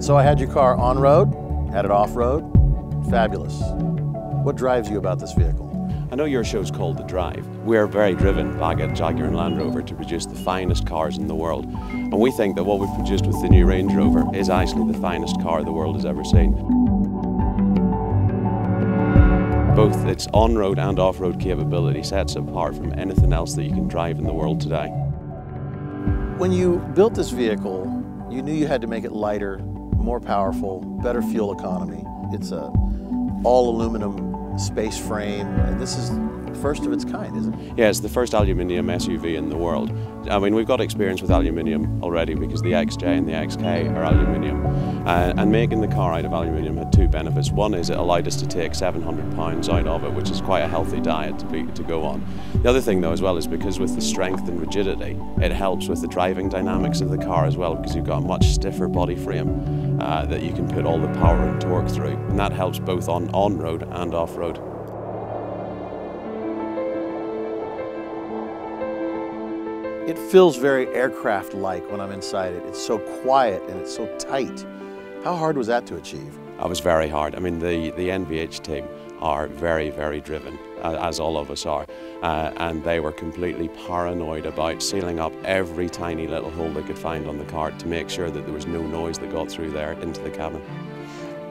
So I had your car on road, had it off road, fabulous. What drives you about this vehicle? I know your show's called The Drive. We're very driven back at Jaguar and Land Rover to produce the finest cars in the world. And we think that what we've produced with the new Range Rover is actually the finest car the world has ever seen. Both its on-road and off-road capability sets it apart from anything else that you can drive in the world today. When you built this vehicle, you knew you had to make it lighter, more powerful, better fuel economy. It's a all-aluminum space frame, and this is the first of its kind, isn't it? Yeah, it's the first aluminium SUV in the world. I mean, we've got experience with aluminium already because the XJ and the XK are aluminium. And making the car out of aluminium had two benefits. One is it allowed us to take 700 pounds out of it, which is quite a healthy diet to go on. The other thing though as well is because with the strength and rigidity, it helps with the driving dynamics of the car as well, because you've got a much stiffer body frame that you can put all the power and torque through. And that helps both on-road and off-road. It feels very aircraft-like when I'm inside it. It's so quiet and it's so tight. How hard was that to achieve? That was very hard. I mean, the NVH team are very, very driven, as all of us are. And they were completely paranoid about sealing up every tiny little hole they could find on the car to make sure that there was no noise that got through there into the cabin.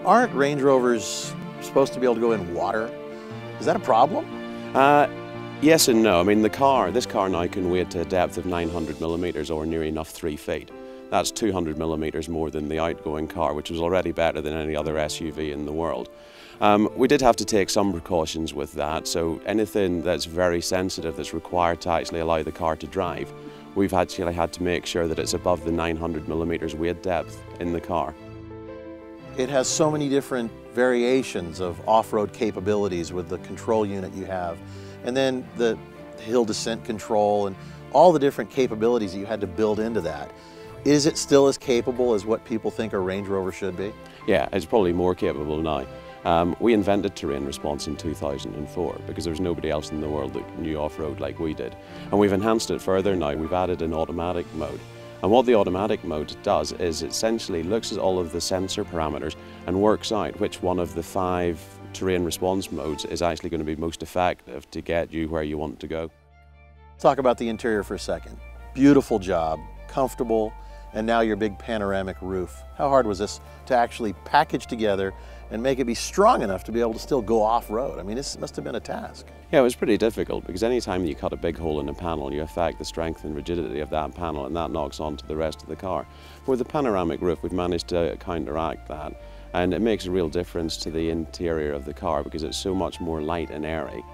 Aren't Range Rovers supposed to be able to go in water? Is that a problem? Yes and no. I mean, this car now can wade to a depth of 900 millimeters or near enough 3 feet. That's 200 millimeters more than the outgoing car, which was already better than any other SUV in the world. We did have to take some precautions with that, so anything that's very sensitive that's required to actually allow the car to drive, we've actually had to make sure that it's above the 900 millimeters wade depth in the car. It has so many different variations of off-road capabilities with the control unit you have, and then the hill descent control and all the different capabilities that you had to build into that. Is it still as capable as what people think a Range Rover should be? Yeah, it's probably more capable now. We invented terrain response in 2004 because there was nobody else in the world that knew off-road like we did. And we've enhanced it further now. We've added an automatic mode. And what the automatic mode does is it essentially looks at all of the sensor parameters and works out which one of the 5 terrain response modes is actually going to be most effective to get you where you want to go. Talk about the interior for a second. Beautiful job, comfortable, and now your big panoramic roof. How hard was this to actually package together and make it be strong enough to be able to still go off-road? I mean, this must have been a task. Yeah, it was pretty difficult because any time you cut a big hole in a panel, you affect the strength and rigidity of that panel, and that knocks onto the rest of the car. With the panoramic roof, we've managed to counteract that, and it makes a real difference to the interior of the car because it's so much more light and airy.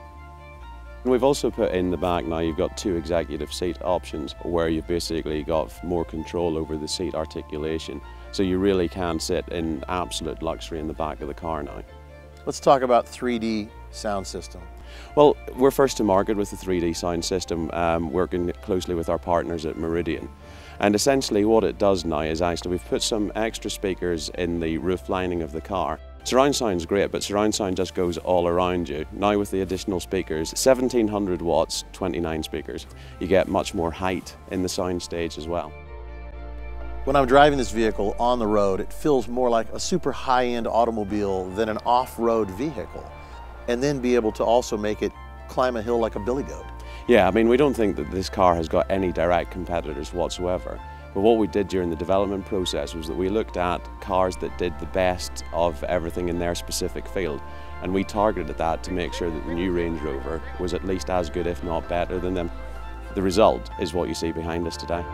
And we've also put in the back now, you've got 2 executive seat options where you've basically got more control over the seat articulation. So you really can sit in absolute luxury in the back of the car now. Let's talk about 3D sound system. Well, we're first to market with the 3D sound system, working closely with our partners at Meridian. And essentially what it does now is actually we've put some extra speakers in the roof lining of the car. Surround sound's great, but surround sound just goes all around you. Now with the additional speakers, 1700 watts, 29 speakers. You get much more height in the sound stage as well. When I'm driving this vehicle on the road, it feels more like a super high-end automobile than an off-road vehicle. And then be able to also make it climb a hill like a billy goat. Yeah, I mean, we don't think that this car has got any direct competitors whatsoever. But what we did during the development process was that we looked at cars that did the best of everything in their specific field, and we targeted that to make sure that the new Range Rover was at least as good, if not better, than them. The result is what you see behind us today.